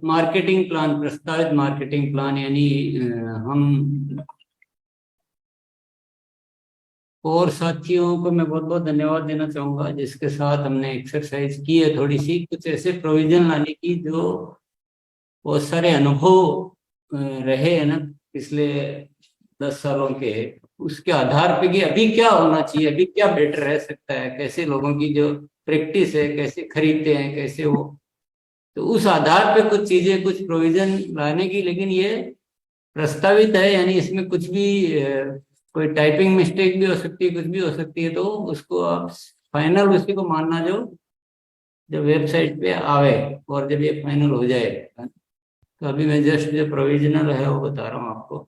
Marketing plan, प्रस्तावित marketing plan, यानी हम और साथियों को मैं बहुत बहुत धन्यवाद देना चाहूंगा जिसके साथ हमने एक्सरसाइज की है, थोड़ी सी कुछ ऐसे प्रोविजन लाने की जो बहुत सारे अनुभव रहे हैं ना पिछले 10 सालों के, उसके आधार पे कि अभी क्या होना चाहिए, अभी क्या बेटर रह सकता है, कैसे लोगों की जो प्रैक्टिस है, कैसे खरीदते हैं, कैसे वो, तो उस आधार पे कुछ चीजें, कुछ प्रोविजन लाने की। लेकिन ये प्रस्तावित है, यानी इसमें कुछ भी कोई टाइपिंग मिस्टेक भी हो सकती है, कुछ भी हो सकती है, तो उसको आप फाइनल उसी को मानना जो जब वेबसाइट पे आवे और जब ये फाइनल हो जाए। तो अभी मैं जस्ट जो प्रोविजनल है वो बता रहा हूँ आपको।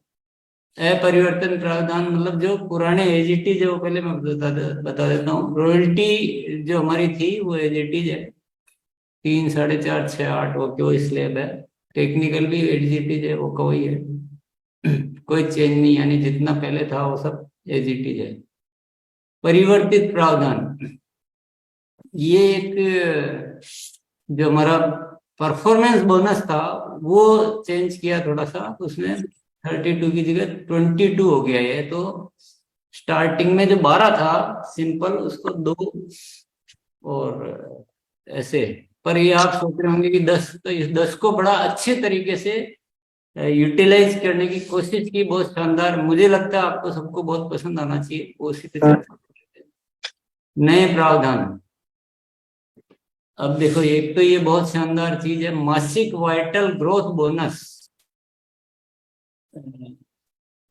अपरिवर्तन प्रावधान मतलब जो पुराने एजीटी, जो पहले मैं बता देता हूँ, रॉयल्टी जो हमारी थी वो एजीटी है 3, 4.5, 6, 8 वो क्यों स्लैब है। टेक्निकल भी एजीटी है वो का वही है, कोई चेंज नहीं, यानी जितना पहले था वो सब एजीटी है। परिवर्तित प्रावधान, ये एक जो हमारा परफॉर्मेंस बोनस था वो चेंज किया थोड़ा सा, उसमें 32 की जगह 22 हो गया है। तो स्टार्टिंग में जो 12 था सिंपल, उसको 2 और ऐसे। पर ये आप सोच रहे होंगे कि 10, तो इस 10 को बड़ा अच्छे तरीके से यूटिलाइज करने की कोशिश की, बहुत शानदार। मुझे लगता है आपको सबको बहुत पसंद आना चाहिए वो, उसी तरह नए प्रावधान। अब देखो, एक तो ये बहुत शानदार चीज है, मासिक वाइटल ग्रोथ बोनस।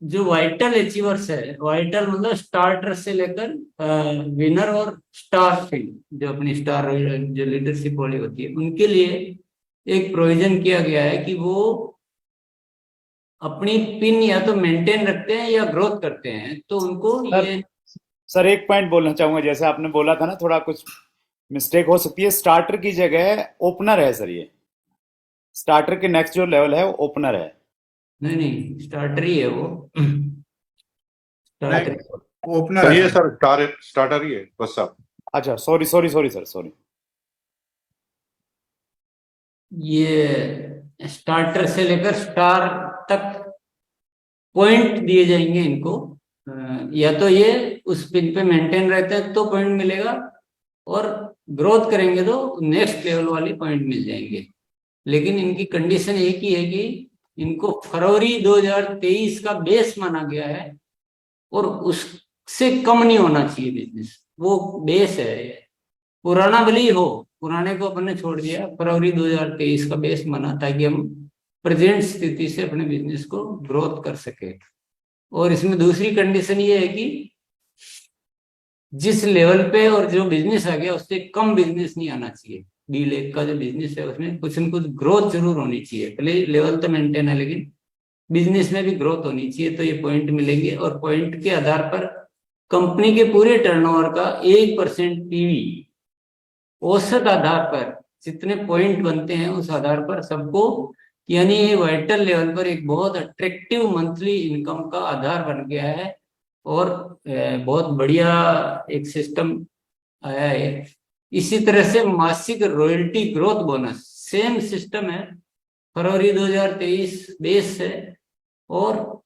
जो वाइटल अचीवर्स है, वाइटल मतलब स्टार्टर से लेकर विनर और स्टार फील्ड, जो अपनी स्टार जो लीडरशिप वाली होती है, उनके लिए एक प्रोविजन किया गया है कि वो अपनी पिन या तो मेंटेन रखते हैं या ग्रोथ करते हैं, तो उनको सर ये। सर एक पॉइंट बोलना चाहूंगा, जैसे आपने बोला था ना, थोड़ा कुछ मिस्टेक हो सकती है। स्टार्टर की जगह ओपनर है सर। ये स्टार्टर के नेक्स्ट जो लेवल है वो ओपनर है। नहीं नहीं, स्टार्टर ही है वो। नहीं, स्टार्टर। ओपनर ही है सर, स्टार्टर ही है बस साहब। अच्छा, sorry sorry sorry sir, sorry. ये स्टार्टर से लेकर स्टार तक पॉइंट दिए जाएंगे इनको। या तो ये उस पिन पे मेंटेन रहते हैं तो पॉइंट मिलेगा, और ग्रोथ करेंगे तो नेक्स्ट लेवल वाली पॉइंट मिल जाएंगे। लेकिन इनकी कंडीशन एक ही है कि इनको फरवरी 2023 का बेस माना गया है, और उससे कम नहीं होना चाहिए बिजनेस, वो बेस है। पुराना भले ही हो, पुराने को अपन ने छोड़ दिया, फरवरी 2023 का बेस माना, ताकि हम प्रेजेंट स्थिति से अपने बिजनेस को ग्रोथ कर सके। और इसमें दूसरी कंडीशन ये है कि जिस लेवल पे और जो बिजनेस आ गया उससे कम बिजनेस नहीं आना चाहिए। बी लेग का जो बिजनेस है उसमें कुछ न कुछ ग्रोथ जरूर होनी चाहिए। पहले लेवल तो मेंटेन है, लेकिन बिजनेस में भी ग्रोथ होनी चाहिए, तो ये पॉइंट मिलेंगे। और पॉइंट के आधार पर कंपनी के पूरे टर्नओवर का 1% पीवी, औसत आधार पर जितने पॉइंट बनते हैं उस आधार पर सबको, यानी ये वाइटल लेवल पर एक बहुत अट्रैक्टिव मंथली इनकम का आधार बन गया है। और बहुत बढ़िया एक सिस्टम आया है। इसी तरह से मासिक royalty growth bonus, same system है, फरवरी 2023 बेस है, और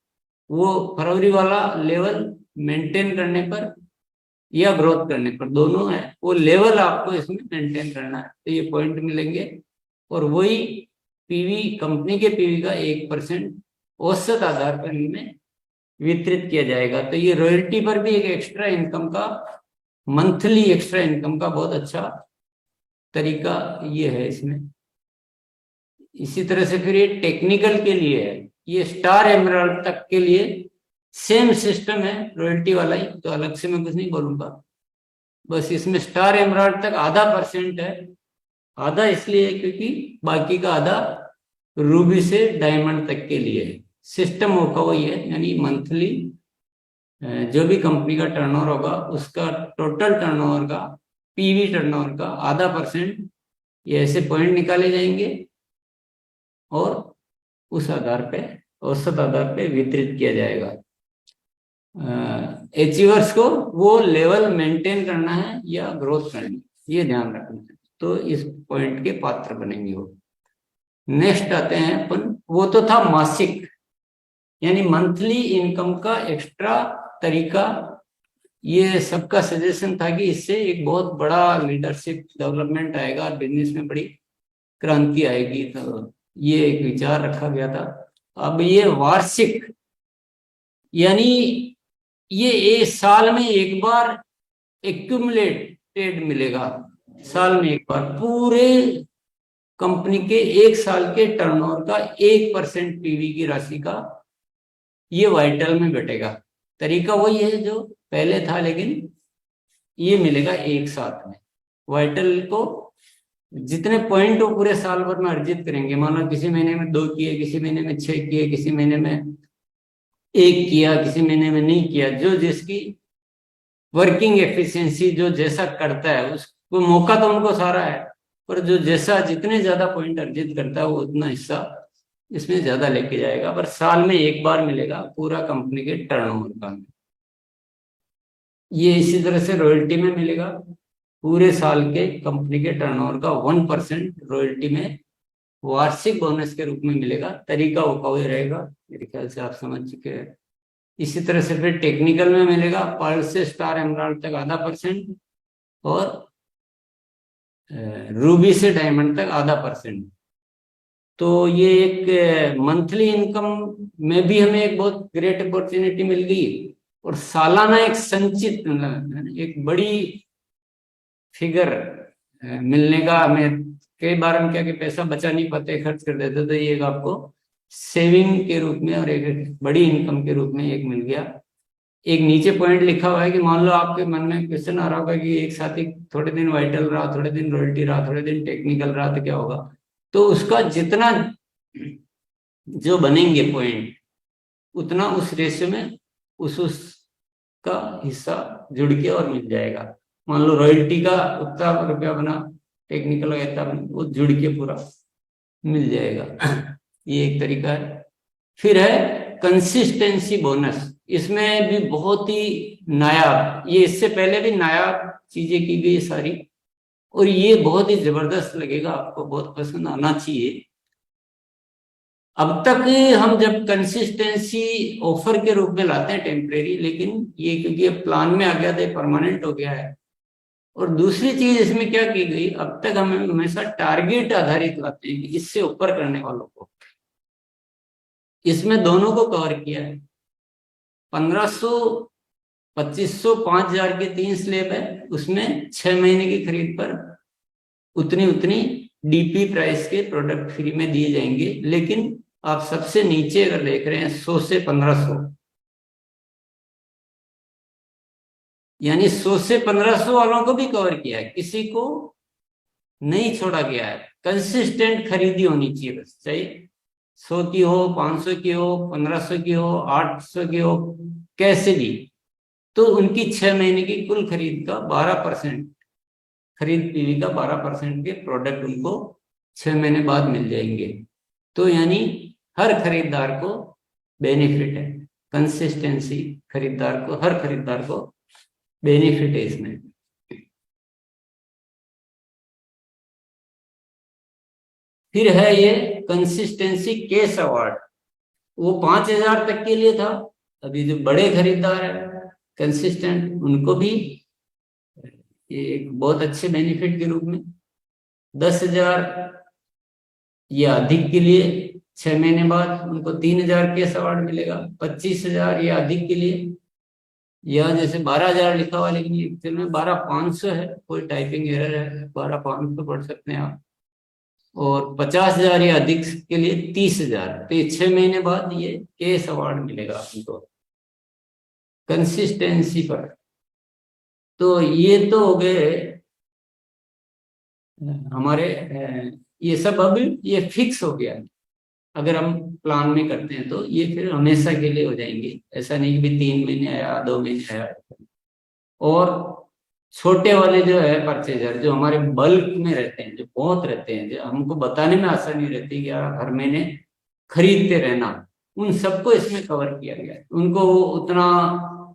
वो फरवरी वाला लेवल मेंटेन करने पर या ग्रोथ करने पर, दोनों है, वो लेवल आपको इसमें मेंटेन करना है, तो ये पॉइंट मिलेंगे। और वही पीवी, कंपनी के पीवी का 1% औसत आधार पर इनमें वितरित किया जाएगा। तो ये रॉयल्टी पर भी एक एक्स्ट्रा इनकम का, मंथली एक्स्ट्रा इनकम का बहुत अच्छा तरीका ये है इसमें। इसी तरह से फिर ये टेक्निकल के लिए है, ये स्टार एमराल्ड तक के लिए सेम सिस्टम है, रॉयल्टी वाला ही, तो अलग से मैं कुछ नहीं बोलूंगा। बस इसमें स्टार एमराल्ड तक आधा % है। आधा इसलिए है क्योंकि बाकी का आधा रूबी से डायमंड तक के लिए है। सिस्टम होगा वही है, यानी मंथली जो भी कंपनी का टर्नओवर होगा उसका टोटल टर्नओवर का, पीवी टर्नओवर का आधा % ये ऐसे पॉइंट निकाले जाएंगे, और उस आधार पे, औसत आधार पे वितरित किया जाएगा। अचीवर्स को वो लेवल मेंटेन करना है या ग्रोथ करनी है, ये ध्यान रखना है, तो इस पॉइंट के पात्र बनेंगे वो। नेक्स्ट आते हैं अपन, वो तो था मासिक यानी मंथली इनकम का एक्स्ट्रा तरीका। ये सबका सजेशन था कि इससे एक बहुत बड़ा लीडरशिप डेवलपमेंट आएगा और बिजनेस में बड़ी क्रांति आएगी, तो ये एक विचार रखा गया था। अब ये वार्षिक यानी ये एक साल में एक बार एक्यूमुलेटेड मिलेगा, साल में एक बार पूरे कंपनी के एक साल के टर्नओवर का 1% पीवी की राशि का ये वाइटल में बैठेगा। तरीका वही है जो पहले था, लेकिन ये मिलेगा एक साथ में। वाइटल को जितने पॉइंट वो पूरे साल भर में अर्जित करेंगे, मान लो किसी महीने में 2 किए, किसी महीने में 6 किए, किसी महीने में 1 किया, किसी महीने में नहीं किया, जो जिसकी वर्किंग एफिशिएंसी जो जैसा करता है उसको मौका तो उनको सारा है, पर जो जैसा जितने ज्यादा पॉइंट अर्जित करता है वो उतना हिस्सा इसमें ज्यादा लेके जाएगा। पर साल में एक बार मिलेगा पूरा कंपनी के टर्नओवर का। ये इसी तरह से रॉयल्टी में मिलेगा, पूरे साल के कंपनी के टर्नओवर का 1% रॉयल्टी में वार्षिक बोनस के रूप में मिलेगा। तरीका वो कवई रहेगा, मेरे ख्याल से आप समझ चुके हैं। इसी तरह से फिर टेक्निकल में मिलेगा पर्ल से स्टार एमराल्ड तक 0.5% और रूबी से डायमंड तक 0.5%। तो ये एक मंथली इनकम में भी हमें एक बहुत ग्रेट अपॉर्चुनिटी मिल गई, और सालाना एक संचित एक बड़ी फिगर मिलने का हमें। कई बार हम क्या कि पैसा बचा नहीं पाते, खर्च कर देते, तो ये आपको सेविंग के रूप में और एक बड़ी इनकम के रूप में एक मिल गया। एक नीचे पॉइंट लिखा हुआ है कि मान लो आपके मन में क्वेश्चन आ रहा होगा कि एक साथ ही थोड़े दिन वाइटल रहा, थोड़े दिन रॉयल्टी रहा, थोड़े दिन टेक्निकल रहा, तो क्या होगा। तो उसका जितना जो बनेंगे पॉइंट उतना उस रेशियो में उसका हिस्सा जुड़ के और मिल जाएगा। मान लो रॉयल्टी का उतना रुपया बना, टेक्निकल का इतना बना, वो जुड़ के पूरा मिल जाएगा। ये एक तरीका है। फिर है कंसिस्टेंसी बोनस, इसमें भी बहुत ही नायाब, ये इससे पहले भी नायाब चीजें की गई सारी, और ये बहुत ही जबरदस्त लगेगा आपको, बहुत पसंद आना चाहिए। अब तक हम जब कंसिस्टेंसी ऑफर के रूप में लाते हैं टेम्परेरी, लेकिन ये क्योंकि प्लान में आ गया था परमानेंट हो गया है। और दूसरी चीज इसमें क्या की गई, अब तक हम हमेशा टारगेट आधारित लाते हैं कि इससे ऊपर करने वालों को, इसमें दोनों को कवर किया है। 1500, 2500, 5000 के 3 स्लैब है, उसमें 6 महीने की खरीद पर उतनी उतनी डीपी प्राइस के प्रोडक्ट फ्री में दिए जाएंगे। लेकिन आप सबसे नीचे अगर देख रहे हैं 100 से 1500, यानी 100 से 1500 वालों को भी कवर किया है, किसी को नहीं छोड़ा गया है। कंसिस्टेंट खरीदी होनी चाहिए, बस चाहिए 100 की हो, 500 की हो, 1500 की हो, 800 की हो, कैसे भी, तो उनकी 6 महीने की कुल खरीद का 12%, खरीद पीवी का 12% के प्रोडक्ट उनको 6 महीने बाद मिल जाएंगे। तो यानी हर खरीदार को बेनिफिट है, कंसिस्टेंसी खरीदार को, हर खरीदार को बेनिफिट है इसमें। फिर है ये कंसिस्टेंसी केस अवार्ड, वो 5000 तक के लिए था। अभी जो बड़े खरीदार है कंसिस्टेंट, उनको भी एक बहुत अच्छे बेनिफिट के रूप में 10,000 या अधिक के लिए 6 महीने बाद उनको 3,000 केस अवार्ड मिलेगा। 25,000 या अधिक के लिए, या जैसे 12,000 लिखा हुआ, लेकिन ये एक्चुअल में 12,500 है, कोई टाइपिंग एरर है, 12,500 पढ़ सकते हैं आप। और 50,000 या अधिक के लिए 30,000। तो ये 6 महीने बाद ये केस अवार्ड मिलेगा उनको कंसिस्टेंसी पर। तो ये तो हो गए हमारे, ये सब अब ये फिक्स हो गया। अगर हम प्लान में करते हैं तो ये फिर हमेशा के लिए हो जाएंगे, ऐसा नहीं कि 3 महीने आया, 2 महीने आया। और छोटे वाले जो है परचेजर, जो हमारे बल्क में रहते हैं, जो बहुत रहते हैं, जो हमको बताने में आसानी रहती है कि यार हर महीने खरीदते रहना, उन सबको इसमें कवर किया गया है। उनको वो उतना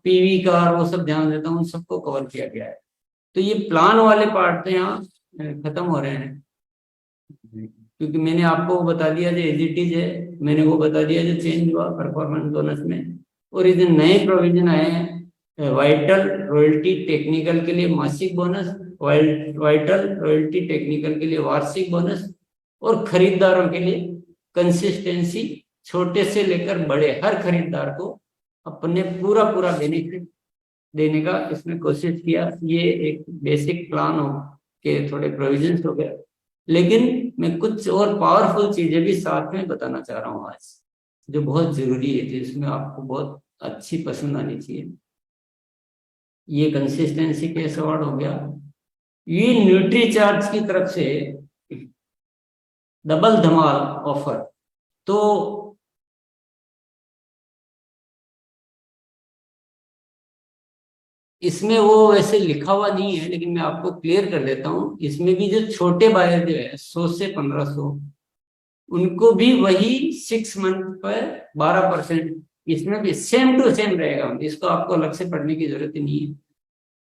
पीवी का और वो सब ध्यान देता है, उन सबको कवर किया गया है। तो ये प्लान वाले पार्ट तो यहाँ खत्म हो रहे हैं। क्योंकि मैंने आपको बता दिया जो एज इट इज है, मैंने वो बता दिया जो चेंज हुआ परफॉर्मेंस बोनस में। और ये जो नए प्रोविजन आए हैं, वाइटल रॉयल्टी टेक्निकल के लिए मासिक बोनस, वाइटल रॉयल्टी टेक्निकल के लिए वार्षिक बोनस, और खरीदारों के लिए कंसिस्टेंसी, छोटे से लेकर बड़े हर खरीदार को अपने पूरा पूरा बेनिफिट देने का इसमें कोशिश किया। ये एक बेसिक प्लान हो के थोड़े प्रोविजंस हो गए, लेकिन मैं कुछ और पावरफुल चीजें भी साथ में बताना चाह रहा हूँ आज, जो बहुत जरूरी है, जिसमें आपको बहुत अच्छी पसंद आनी चाहिए। ये कंसिस्टेंसी केस अवार्ड हो गया। ये न्यूट्री चार्ज की तरफ से डबल धमाल ऑफर, तो इसमें वो वैसे लिखा हुआ नहीं है, लेकिन मैं आपको क्लियर कर देता हूँ। इसमें भी जो छोटे बायर जो है 100 से 1500, उनको भी वही 6 मंथ पर 12%, इसमें भी सेम टू सेम रहेगा। इसको आपको अलग से पढ़ने की जरूरत ही नहीं है।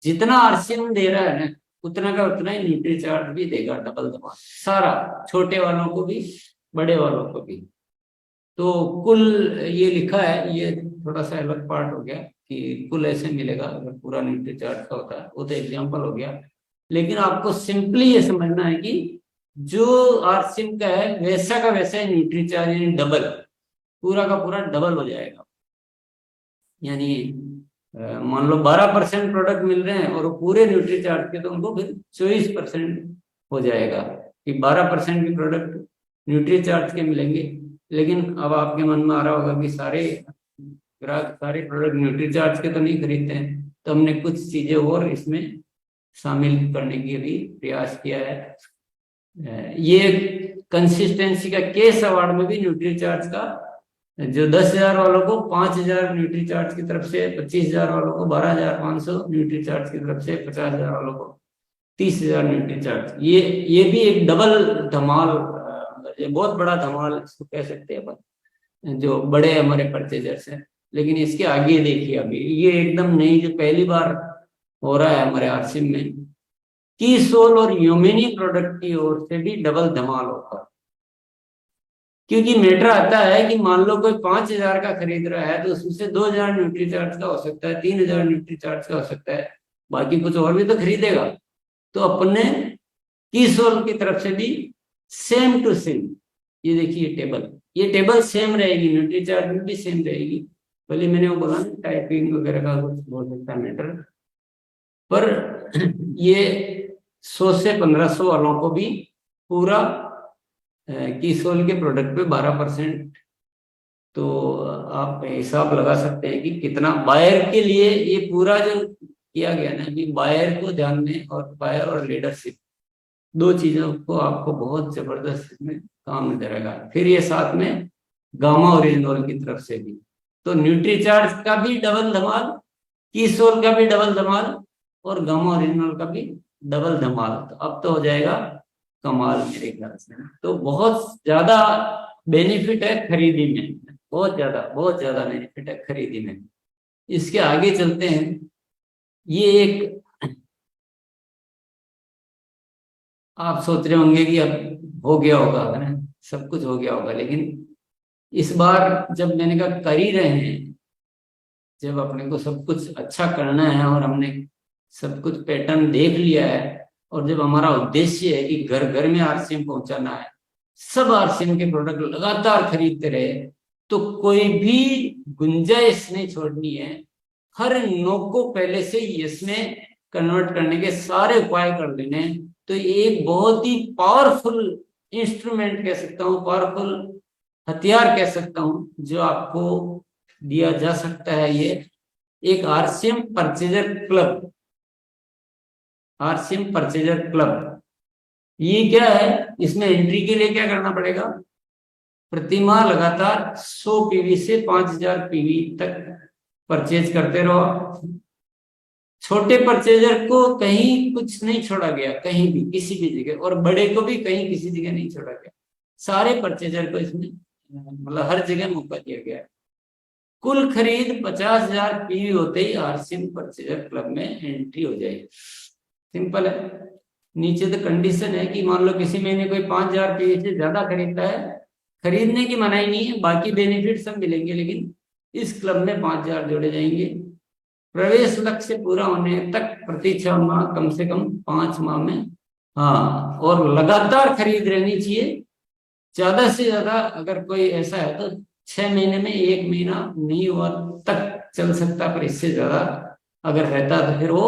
जितना आरसीएम दे रहा है ना, उतना का उतना ही न्यूट्री चार्ज भी देगा, डबल दबा सारा, छोटे वालों को भी बड़े वालों को भी। तो कुल ये लिखा है, ये थोड़ा सा अलग पार्ट हो गया कि कुल ऐसे मिलेगा अगर पूरा न्यूट्री चार्ज का होता है, वो तो एग्जाम्पल हो गया। लेकिन आपको सिंपली ये समझना है कि जो आरसीएम का है वैसा का वैसा ही न्यूट्री चार्ज, यानी डबल, पूरा का पूरा डबल हो जाएगा। यानी मान लो 12% प्रोडक्ट मिल रहे हैं और वो पूरे न्यूट्री चार्ज के, तो उनको फिर 24% हो जाएगा कि 12% के प्रोडक्ट न्यूट्री चार्ज के मिलेंगे। लेकिन अब आपके मन में आ रहा होगा कि सारे ग्राहक सारे प्रोडक्ट न्यूट्री चार्ज के तो नहीं खरीदते हैं, तो हमने कुछ चीजें और इसमें शामिल करने की भी प्रयास किया है। ये कंसिस्टेंसी का केस अवार्ड में भी न्यूट्री चार्ज का, जो 10,000 वालों को 5,000 न्यूट्री चार्ज की तरफ से, 25,000 वालों को 12,500 न्यूट्री चार्ज की तरफ से, 50,000 वालों को 30,000 न्यूट्री चार्ज। ये भी एक डबल धमाल, ये बहुत बड़ा धमाल इसको कह सकते हैं अपन, जो बड़े हमारे परचेजर्स हैं। लेकिन इसके आगे देखिए, अभी ये एकदम नई जो पहली बार हो रहा है हमारे आरसीएम में, की सोल और ह्यूमिनी प्रोडक्ट की ओर से भी डबल धमाल होगा। क्योंकि मैटर आता है कि मान लो कोई 5,000 का खरीद रहा है, तो उसमें से 2,000 न्यूट्री चार्ज का हो सकता है, 3,000 न्यूट्री चार्ज का हो सकता है, बाकी कुछ और भी तो खरीदेगा। तो अपने की सोल की तरफ से भी सेम टू सेम, ये देखिए टेबल, ये टेबल सेम रहेगी, न्यूट्री चार्ज में भी सेम रहेगी। भले मैंने वो बोला ना टाइपिंग वगैरह का कुछ हो सकता है मैटर, पर ये 100 से 1500 वालों को भी पूरा की सोल के प्रोडक्ट पे 12%। तो आप हिसाब लगा सकते हैं कि कितना बायर के लिए ये पूरा जो किया गया ना, कि बायर को ध्यान में, और बायर और लीडरशिप, दो चीजों को आपको बहुत जबरदस्त इसमें काम नजर आएगा। फिर ये साथ में गामा ओरिजिनल की तरफ से भी, तो न्यूट्री चार्ज का भी डबल धमाल, की सोल का भी डबल धमाल, और गामा ओरिजिनल का भी डबल धमाल। तो अब तो हो जाएगा कमाल मेरे ख्याल से। तो बहुत ज्यादा बेनिफिट है खरीदी में, बहुत ज्यादा बेनिफिट है खरीदी में। इसके आगे चलते हैं। ये एक, आप सोच रहे होंगे कि अब हो गया होगा, है ना, सब कुछ हो गया होगा, लेकिन इस बार जब मैंने कहा कर ही रहे हैं, जब अपने को सब कुछ अच्छा करना है और हमने सब कुछ पैटर्न देख लिया है, और जब हमारा उद्देश्य है कि घर घर में आरसीएम पहुंचाना है, सब आरसीएम के प्रोडक्ट लगातार खरीदते रहे, तो कोई भी गुंजाइश नहीं छोड़नी है। हर नो को पहले से यस में कन्वर्ट करने के सारे उपाय कर लेने हैं। तो ये एक बहुत ही पावरफुल इंस्ट्रूमेंट कह सकता हूँ, पावरफुल हथियार कह सकता हूँ, जो आपको दिया जा सकता है। ये एक RCM purchaser club, RCM purchaser club, ये क्या है? इसमें एंट्री के लिए क्या करना पड़ेगा? प्रतिमाह लगातार 100 पीवी से 5,000 पीवी तक परचेज करते रहो। छोटे परचेजर को कहीं कुछ नहीं छोड़ा गया, कहीं भी किसी भी जगह, और बड़े को भी कहीं किसी जगह नहीं छोड़ा गया। सारे परचेजर को इसमें मतलब हर जगह मौका दिया गया है। कुल खरीद 50,000 पीवी होते ही आरसीएम परचेजर क्लब में एंट्री हो जाएगी। सिंपल है। नीचे तो कंडीशन है कि मान लो किसी महीने कोई 5,000 पीवी से ज्यादा खरीदता है, खरीदने की मनाही नहीं है, बाकी बेनिफिट सब मिलेंगे, लेकिन इस क्लब में 5,000 जोड़े जाएंगे। प्रवेश लक्ष्य पूरा होने तक प्रति 6 माह, कम से कम 5 माह में, हाँ, और लगातार खरीद रहनी चाहिए। ज्यादा से ज्यादा अगर कोई ऐसा है तो 6 महीने में 1 महीना नहीं हुआ तक चल सकता, पर इससे ज्यादा अगर रहता तो फिर वो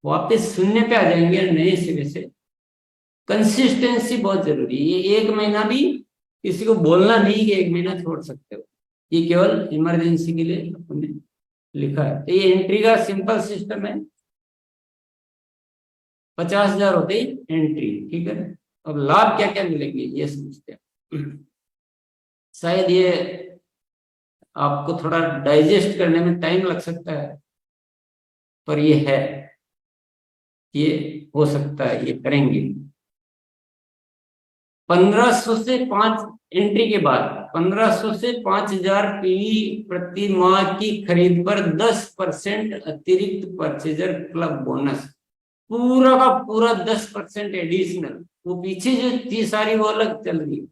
वापस शून्य पे आ जाएंगे नए सिरे से। कंसिस्टेंसी बहुत जरूरी है। ये 1 महीना भी किसी को बोलना नहीं कि 1 महीना छोड़ सकते हो, ये केवल इमरजेंसी के लिए हमने लिखा है। तो ये एंट्री का सिंपल सिस्टम है, 50,000 होते ही एंट्री, ठीक है। अब लाभ क्या क्या मिलेंगे ये समझते हैं। शायद ये आपको थोड़ा डाइजेस्ट करने में टाइम लग सकता है, पर ये है, ये हो सकता है, ये करेंगे। 1500 से 5 एंट्री के बाद 1500 से 5,000 पीवी प्रति माह की खरीद पर 10% अतिरिक्त परचेजर क्लब बोनस, पूरा का पूरा 10% एडिशनल। वो पीछे जो थी सारी वो अलग चल रही है,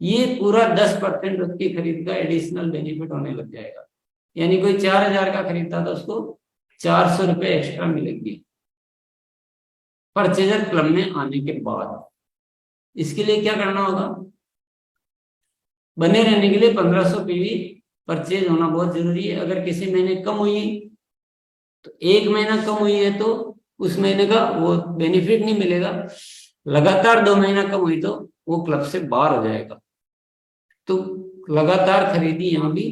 ये पूरा 10% उसकी खरीद का एडिशनल बेनिफिट होने लग जाएगा। यानी कोई 4,000 का खरीदता था, उसको 400 रुपए एक्स्ट्रा मिलेंगे परचेजर क्लब में आने के बाद। इसके लिए क्या करना होगा, बने रहने के लिए 1500 पीवी परचेज होना बहुत जरूरी है। अगर किसी महीने कम हुई तो 1 महीना कम हुई है तो उस महीने का वो बेनिफिट नहीं मिलेगा। लगातार 2 महीना कम हुई तो वो क्लब से बाहर हो जाएगा। तो लगातार खरीदी यहाँ भी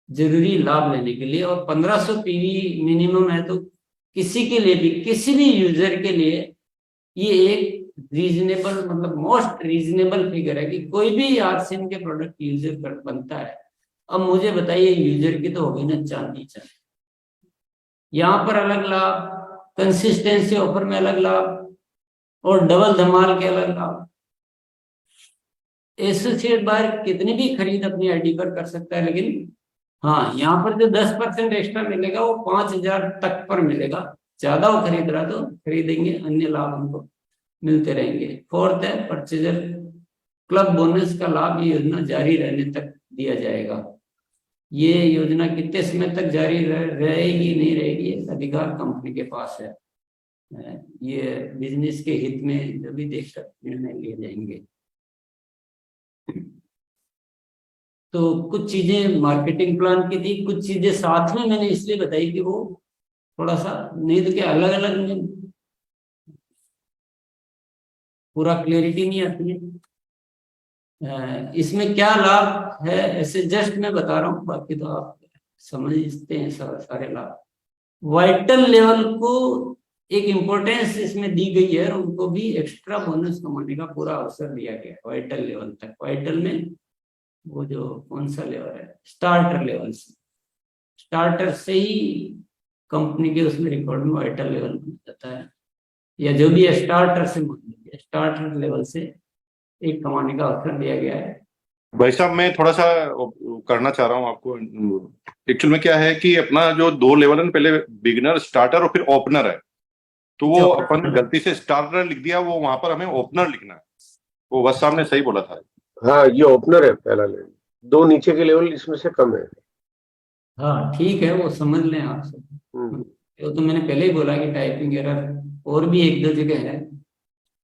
जरूरी लाभ लेने के लिए। और 1500 पीवी मिनिमम है, तो किसी के लिए भी, किसी भी यूजर के लिए ये एक रीजनेबल, मतलब मोस्ट रीजनेबल फिगर है कि कोई भी आरसीएम के प्रोडक्ट यूजर कर बनता है। अब मुझे बताइए, यूजर की तो होगी ना चांदी चांदी। यहाँ पर अलग लाभ, कंसिस्टेंसी ऑफर में अलग लाभ, और डबल धमाल के अलग लाभ। एसोसिएट बायर कितनी भी खरीद अपनी आईडी पर कर सकता है, लेकिन हाँ, यहाँ पर जो 10% एक्स्ट्रा मिलेगा वो 5,000 तक पर मिलेगा। ज्यादा वो खरीद रहा तो खरीदेंगे, अन्य लाभ हमको मिलते रहेंगे। फोर्थ है परचेजर क्लब बोनस का लाभ, ये योजना जारी रहने तक दिया जाएगा। ये योजना कितने समय तक जारी रहेगी नहीं रहेगी, अधिकार कंपनी के पास है। ये बिजनेस के हित में जो भी देखकर निर्णय लिए जाएंगे। तो कुछ चीजें मार्केटिंग प्लान की थी, कुछ चीजें साथ में मैंने इसलिए बताई कि वो थोड़ा सा, नहीं तो क्या अलग अलग में पूरा क्लियरिटी नहीं आती है। इसमें क्या लाभ है ऐसे जस्ट मैं बता रहा हूँ, बाकी तो आप समझते हैं सारे लाभ। वाइटल लेवल को एक इम्पोर्टेंस इसमें दी गई है, और उनको भी एक्स्ट्रा बोनस कमाने का पूरा अवसर दिया गया है वाइटल लेवल तक। वाइटल में वो जो कौन सा लेवल है, स्टार्टर लेवल से, स्टार्टर से ही कंपनी के उसमें रिकॉर्ड में वाइटल लेवल बन जाता है, या जो भी स्टार्टर से स्टार्टर लेवल से एक कमाने का अवसर दिया गया है। भाई साहब, मैं थोड़ा सा करना चाह रहा हूँ आपको। एक्चुअल में क्या है कि अपना जो 2 लेवल है, पहले बिगिनर, स्टार्टर और फिर ओपनर है। तो वो अपन गलती से स्टार्टर लिख दिया, वो वहां पर हमें ओपनर लिखना है। वो बस साहब ने सही बोला था। हाँ, ये ओपनर है पहला लेवल, 2 नीचे के लेवल इसमें से कम है। हाँ ठीक है, वो समझ लें आप सब। वो तो मैंने पहले ही बोला कि टाइपिंग एरर और भी 1-2 जगह है,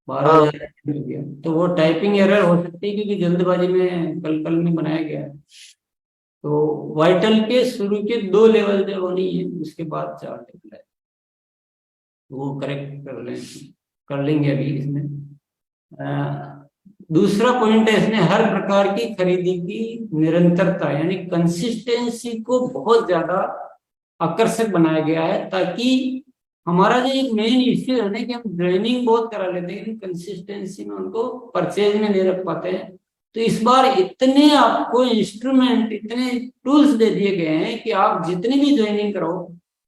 12,000 मिल गया। तो वो टाइपिंग एरर हो सकती है क्योंकि जल्दबाजी में कल में बनाया गया है। तो वाइटल के शुरू के 2 लेवल जो वो नहीं है, उसके बाद 4 लेवल है, वो करेक्ट कर लेंगे अभी इसमें। दूसरा पॉइंट है इसमें, हर प्रकार की खरीदी की निरंतरता यानी कंसिस्टेंसी को बहुत ज्यादा आकर्षक बनाया गया है, ताकि हमारा जो एक मेन इश्यू है ना कि हम ज्वाइनिंग बहुत करा लेते हैं लेकिन कंसिस्टेंसी में उनको परचेज में नहीं रख पाते हैं। तो इस बार इतने आपको इंस्ट्रूमेंट, इतने टूल्स दे दिए गए हैं कि आप जितनी भी ज्वाइनिंग कराओ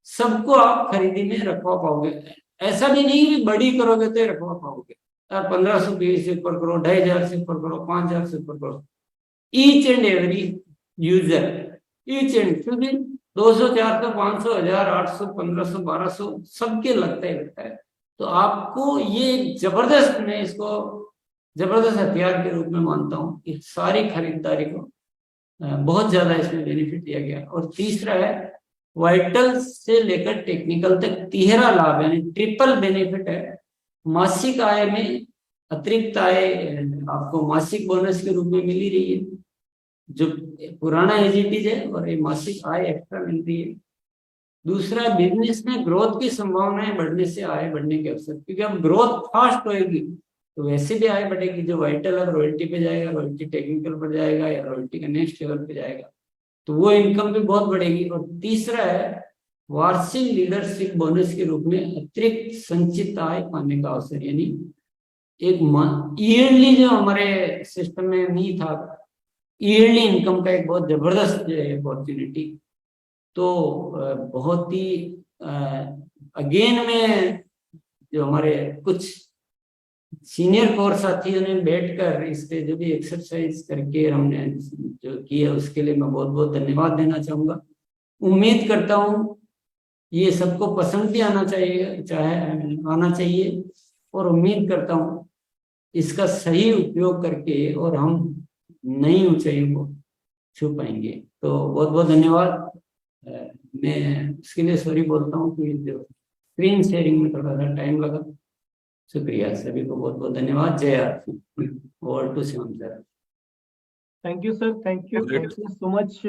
सबको आप खरीदी में रखवा पाओगे। ऐसा भी नहीं कि बड़ी करोगे तो रखवा पाओगे, 1500 से ऊपर करो, 2,500 से ऊपर करो, 5,000 से ऊपर करो, each and every user, each and, क्योंकि 200, 400, 500, 1000, 800, 1500, 1200 सबके लगता ही लगता है। तो आपको ये जबरदस्त, मैं इसको जबरदस्त हथियार के रूप में मानता हूँ कि सारी खरीदारी को बहुत ज्यादा इसमें बेनिफिट दिया गया। और तीसरा है वाइटल से लेकर टेक्निकल तक तिहरा लाभ, यानी ट्रिपल बेनिफिट है। मासिक आय में अतिरिक्त आय आपको मासिक बोनस के रूप में मिल ही रही है, जो पुराना एजीटीज है, और ये मासिक आय एक्स्ट्रा मिल रही है। दूसरा, बिजनेस में ग्रोथ की संभावनाएं बढ़ने से आय बढ़ने के अवसर, क्योंकि अब ग्रोथ फास्ट होएगी तो वैसे भी आय बढ़ेगी। जो वाइटल अब रॉयल्टी पे जाएगा, रॉयल्टी टेक्निकल पर जाएगा, या रॉयल्टी का नेक्स्ट लेवल पे जाएगा, तो वो इनकम भी बहुत बढ़ेगी। और तीसरा है वार्षिक लीडरशिप बोनस के रूप में अतिरिक्त संचित आय पाने का अवसर, यानी एक ईयरली, जो हमारे सिस्टम में नहीं था, ईयरली इनकम का एक बहुत जबरदस्त अपॉर्चुनिटी। तो बहुत ही अगेन में जो हमारे कुछ सीनियर कोर साथियों ने बैठकर इस पे जो भी एक्सरसाइज करके हमने जो किया, उसके लिए मैं बहुत बहुत धन्यवाद देना चाहूंगा। उम्मीद करता हूँ ये सबको पसंद भी आना चाहिए, और उम्मीद करता हूँ इसका सही उपयोग करके और हम नई ऊंचाइयों को छू पाएंगे। तो बहुत बहुत धन्यवाद। मैं इसके लिए सॉरी बोलता हूँ कि जो स्क्रीन शेयरिंग में थोड़ा सा टाइम लगा। शुक्रिया, सभी को बहुत बहुत धन्यवाद। जय Aarti. Over to Shivam sir. Thank you sir, thank you so much.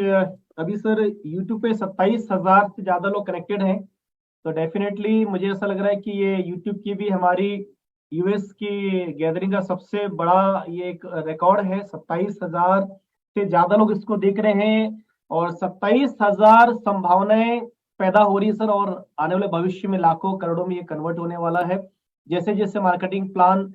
अभी सर यूट्यूब पे 27,000 से ज्यादा लोग कनेक्टेड हैं, तो डेफिनेटली मुझे ऐसा लग रहा है कि ये यूट्यूब की भी हमारी यूएस की गैदरिंग का सबसे बड़ा ये एक रिकॉर्ड है। 27,000 से ज्यादा लोग इसको देख रहे हैं, और 27,000 संभावनाएं पैदा हो रही है सर, और आने वाले भविष्य में लाखों करोड़ों में ये कन्वर्ट होने वाला है। जैसे जैसे मार्केटिंग प्लान